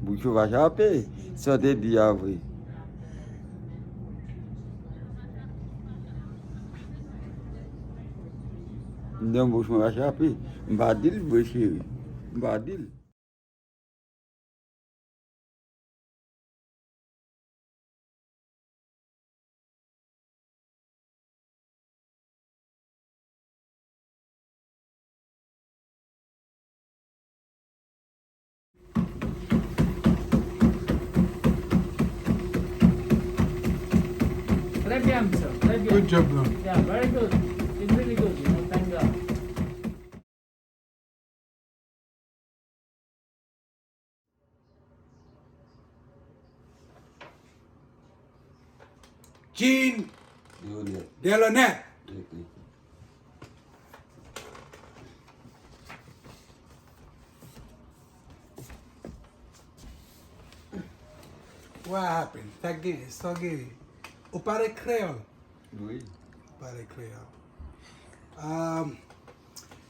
bouchon va chaper. Ça te dit après. Non, bouchon va chaper. Mbadil, mon chéri. Mbadil. Très bien, sir. Très bien. Good job, bro. Yeah, very good. It's really good, thank God. Jean Delonette. What happened? Again. Ou parle créole? Oui. Parle créole.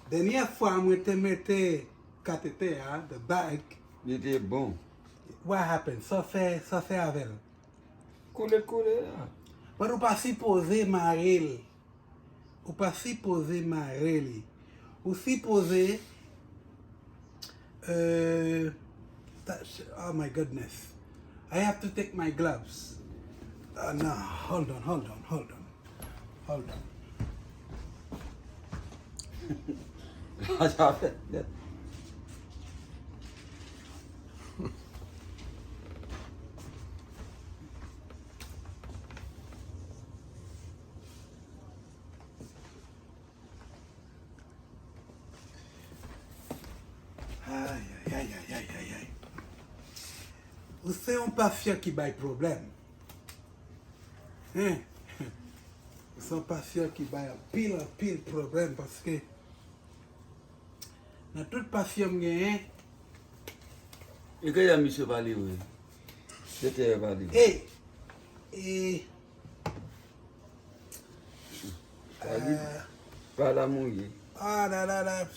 Dernière fois, je te mettais cathéter, hein, the bag. Il était bon. What happened? Ça fait avec. Coulé là. Mais ou pas supposé marrer. Ou pas supposé marrer. Ou supposé... oh my goodness. I have to take my gloves. No, hold on. Chaper. Aïe. Vous savez, un patient qui a un problème. Hein? Vous savez, un patient qui a un pile problème parce que dans tout patient, Et quand il y a monsieur parlé, oui. C'était parlé. et Pas la mouille. ah là.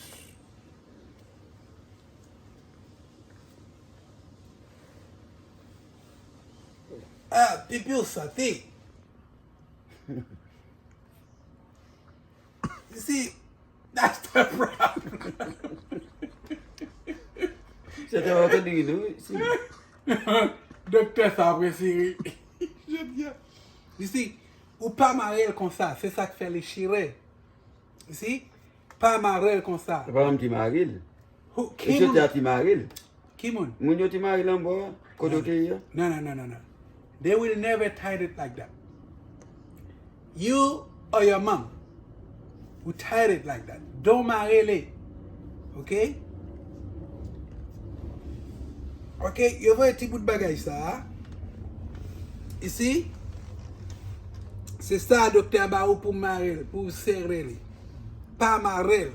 Ah, pipi au sauté. You see, that's the problem. C'était pas entendu, nous. Docteur Fabre-Siri. Je dis. You see, ou pas marrer comme ça, c'est ça qui fait les chirés. You see, pas marrer comme ça. C'est pas un petit maril. Qui Et c'était un petit maril. moun? Moun yo ti maril en bas, côté là. No. They will never tie it like that. You or your mom will tie it like that. Don't marry. Okay? Okay, you vois un petit bout de bagage ça. Ici, c'est ça, docteur Barou, pour marrer, pour serrer. Pas marrer.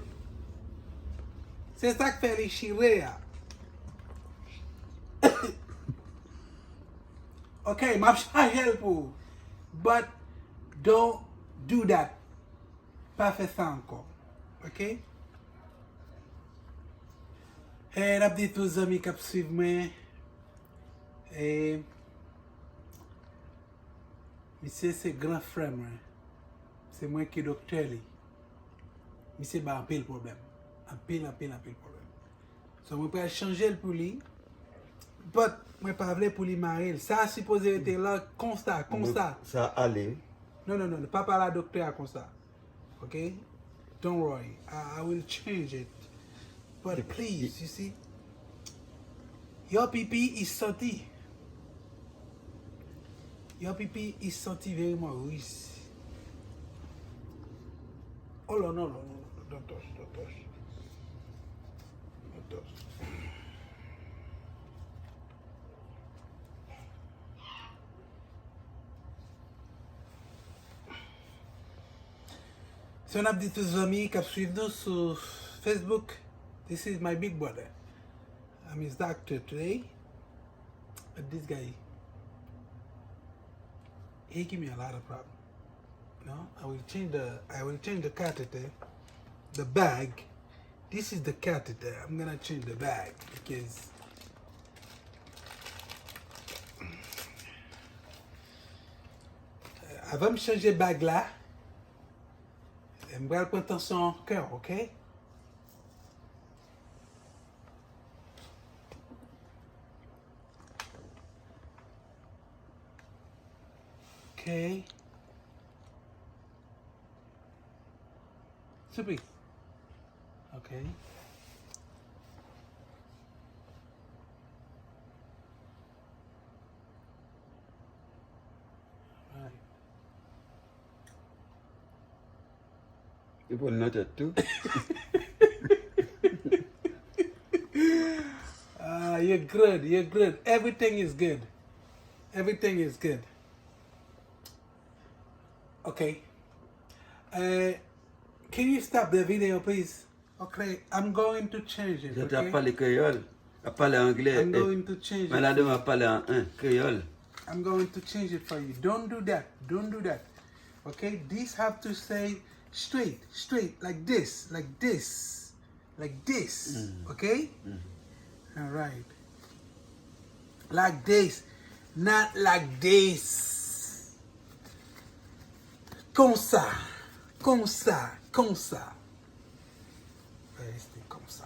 C'est ça qui fait les chirés. Okay, m'a help you. But don't do that. Pas faire ça encore. Ok? Et la petite aux amis qui suivent moi. Et monsieur c'est grand frère moi. C'est moi qui est docteur li. Monsieur ba un pile problème. Un pile problème. So moi peux changer le pour lui. But moi pas voulais pour lui marier. Ça supposé être là comme ça. Ça allait. Non, pas par la docteur comme ça. Okay? Don't worry. I will change it. But please, you see, your pipi is salty. Your pipi is salty very much. Oh no, don't touch. So, on a dit aux amis qui suivent nous sur Facebook. This is my big brother. I'm his doctor today. But this guy, he give me a lot of problems. No, I will change the catheter, the bag. This is the catheter. I'm gonna change the bag because Avant de changer bague là, je vais prendre attention en cœur, ok? Ok. Surprise. Ok. Right. Il faut le noter tout. You're good. You're good. Everything is good. Everything is good. Okay. Can you stop the video, please? Okay. I'm going to change it. Je t'ai Okay. parlé créole, à parler anglais. I'm going to change Mais là, it. je vais parler en créole. I'm going to change it for you. Don't do that. Don't do that. Okay. These have to say straight, like this, like this, like this. Okay. All right. Like this, not like this. Comme ça, comme ça, comme ça. Restez comme ça.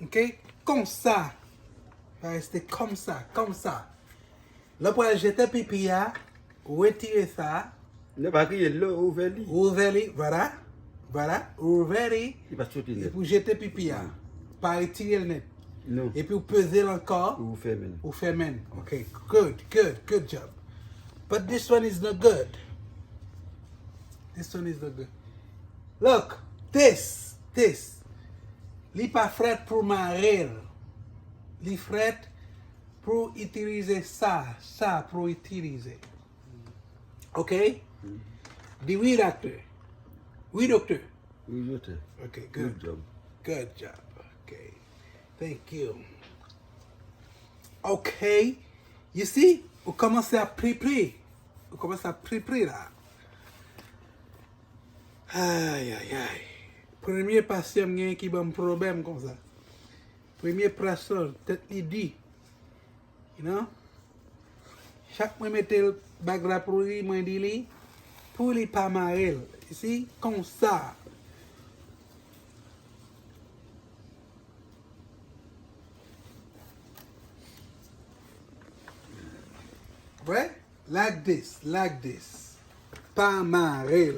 Ok? Comme ça. Restez comme ça, comme ça. Là, pour jeter pipi, retirez ça. Ne pas crier l'eau, ouvert-lui. Ouvrez-les, voilà. Voilà, ouvrez-les. Il va sauter Et net. vous jetez pipi, pas retirer le net. Non. Et puis vous pesez encore. Ou fermez. Ou fermez. Okay, good job. But this one is not good. This one is not good. Look, this. Li pas fret pour marrer. Li fret pour utiliser ça pour utiliser. Okay? The oui, doctor. Oui, doctor. Oui, je t'ai. Okay, good. Good job. Good job. Okay. Thank you. Okay. You see? Vous commencez à préparer. Vous commencez à préparer là. Aïe. Premier patient qui a un problème comme ça. Premier patient, tête dit. You know? Chaque fois que je mets le bague pour lui, je dis pour lui pas marrer. Ici, comme ça. Ouais? Like this. Pas marrer.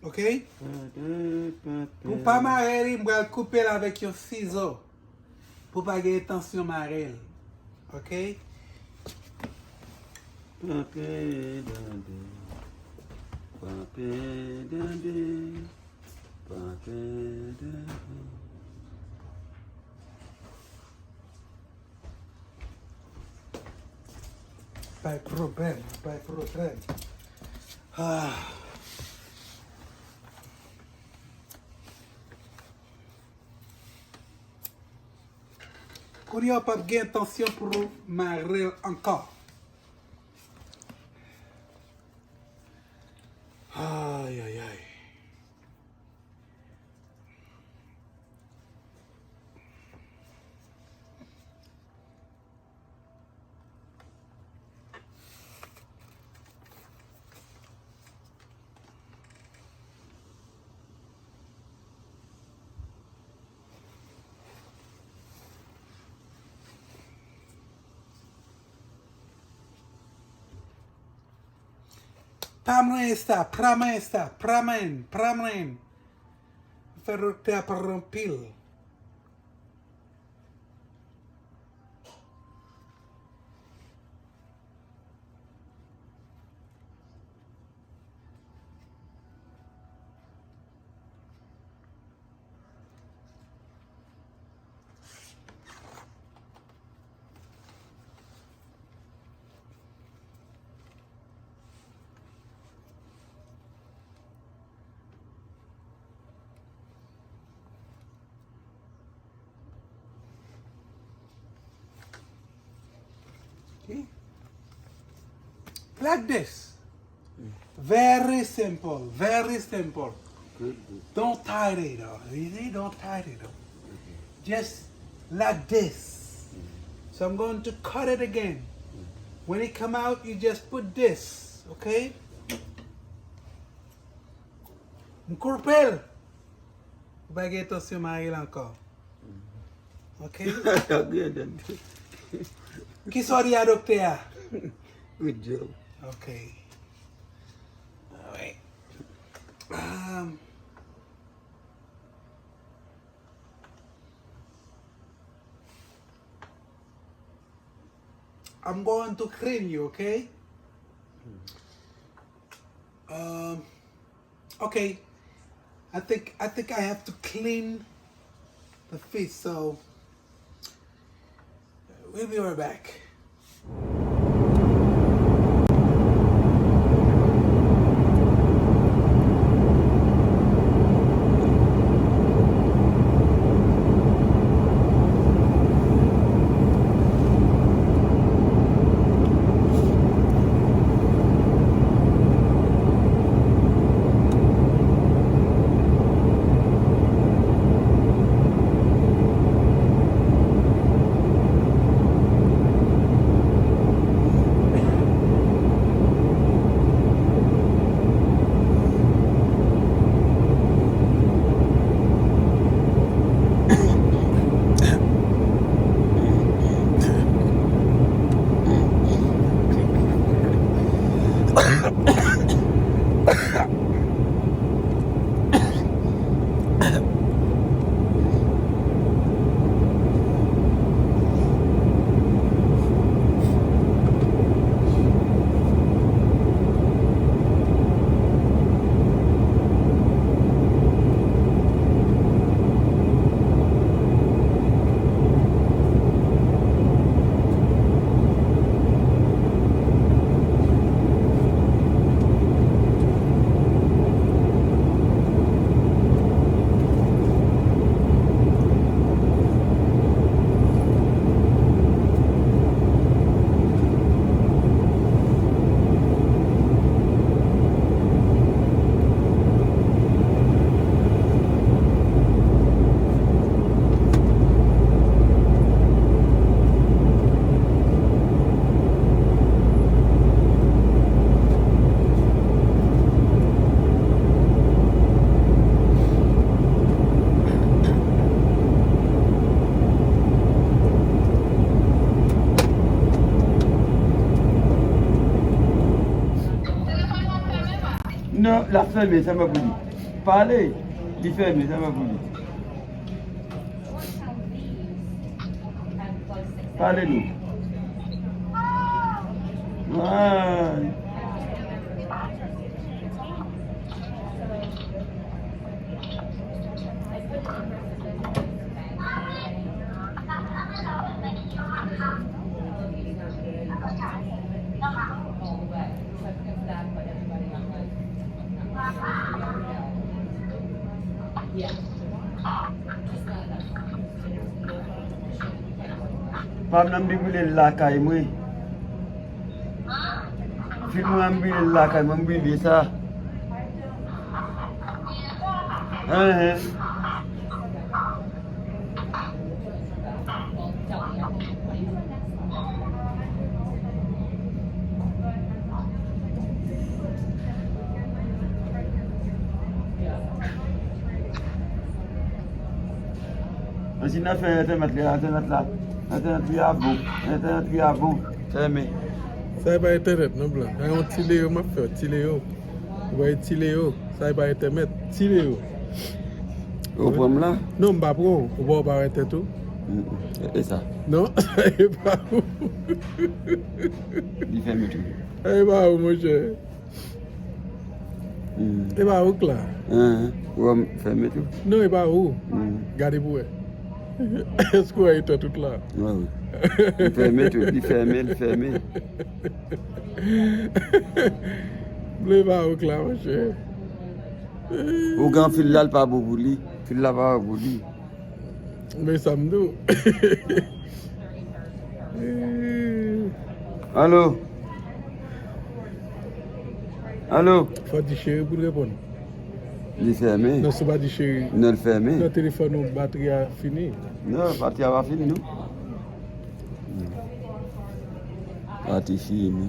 Ok? Pour pas marrer, je vais couper avec un ciseau. Pour pas gagner tension marrer. Ok? Pas de problème. Ah. Quand il n'y a pas de tension pour marrer encore. Aïe. Pamren sta, pramen sta, pramen. Faire docteur par ANPI'l. Okay. Like this. Very simple, very simple. Good. Don't tie it up. Really, don't tie it up. Just like this. So I'm going to cut it again. When it come out, you just put this, okay? M'courpel. Baguette attention Marie encore. Okay? Good. Qui sont dit à docteur? Good job. Okay. All right. I'm going to clean you, okay? Okay. I think I have to clean the feet, so we'll be right back. Non, la ferme, ça m'a voulu. Parlez, il ferme, ça m'a voulu. Parlez-nous. Ouais. Pam nan bibile lakay mwe. Film nan bibile lakay mwe bibile sa. Si n'a fait internet là. Internet bi a bon. Internet bi a bon. C'est mais. Ça va internet non blanc. On tile yo m'a fait tile yo. Vous voyez, Tiléo, ça va internet. Tiléo. Au pomme là? Non, je ne sais pas. Vous va arrêter tout. Et ça? Non, ça n'est pas où. Il fait mieux tout. Ça n'est pas où, mon cher. C'est pas où, là? Ouais, fait mieux tout. Non, c'est pas où. Regardez pour elle. Est-ce que vous êtes tout là? Ouais, oui. Il ferme tout, il ferme. Bleu pas où, là, mon cher. Ou quand fil là, pas beaucoup li. Fil là, pas beaucoup li. Mais ça me dit. Allô? Allô? Faut dire chéri pour répondre. Il est fermé. Non, c'est pas dire chéri. Non, le fermé. Le téléphone, la batterie a fini. Non, la partie va fini, non? La partie fini.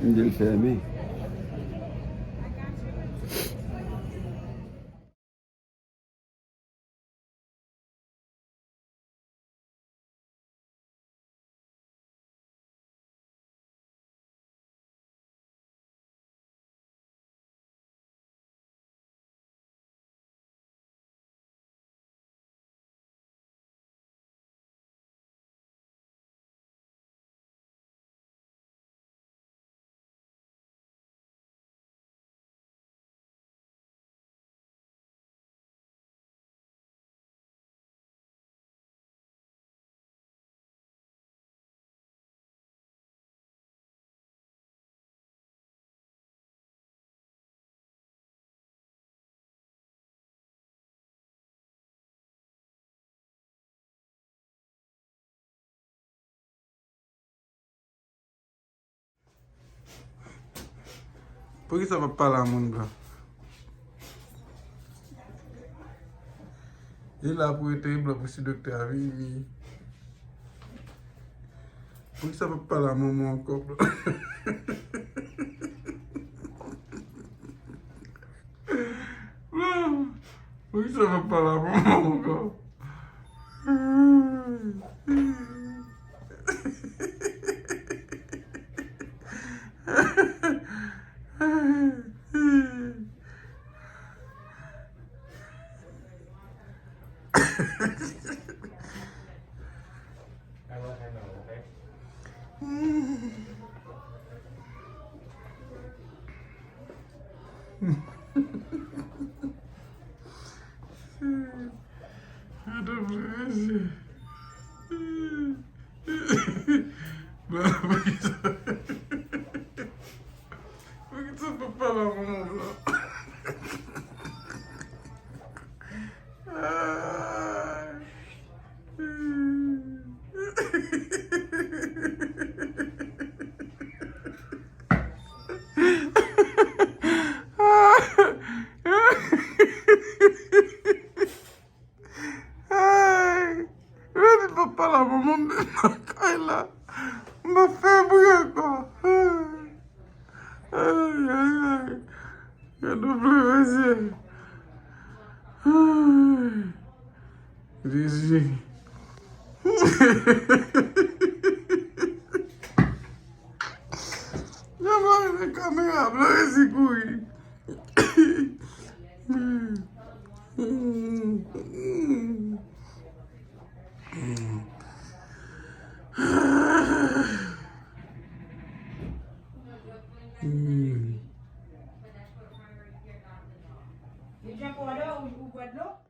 Il est fermé. Por que ça va pas là, mon gars? Il est là pour être blanc pour ce docteur Avini. Por que ça va pas là, maman, encore? Por que ça va pas là, maman, encore? Por que ça va pas là, maman, là? Papa, la maman me là. Me fait brûler, quoi. Aïe, aïe, aïe. Il y a double vas-y. Jésus. J'avais une caméra, vas-y, couille. Déjà pour l'heure ou quoi de l'eau?